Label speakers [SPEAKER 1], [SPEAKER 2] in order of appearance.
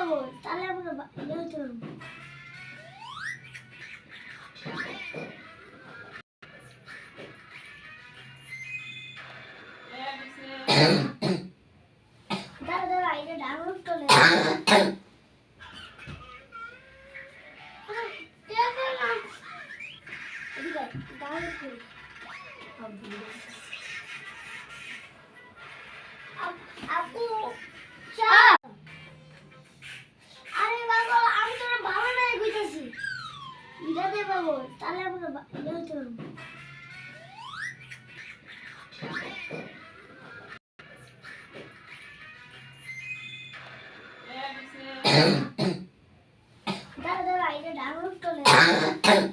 [SPEAKER 1] পাবো তাহলে আমরা ইয়ে হতে পারবো। দাঁড়া দাঁড়া এটা ডাউনলোড করে ডাউনলোড করি। আপু আরে বাবা আমি তো ভালো নাই কইতাছি ইরাতে পাবো তাহলে আমরা ইয়ে হতে পারবো। দাঁড়া দাঁড়া এটা ডাউনলোড করে ডাউনলোড করি।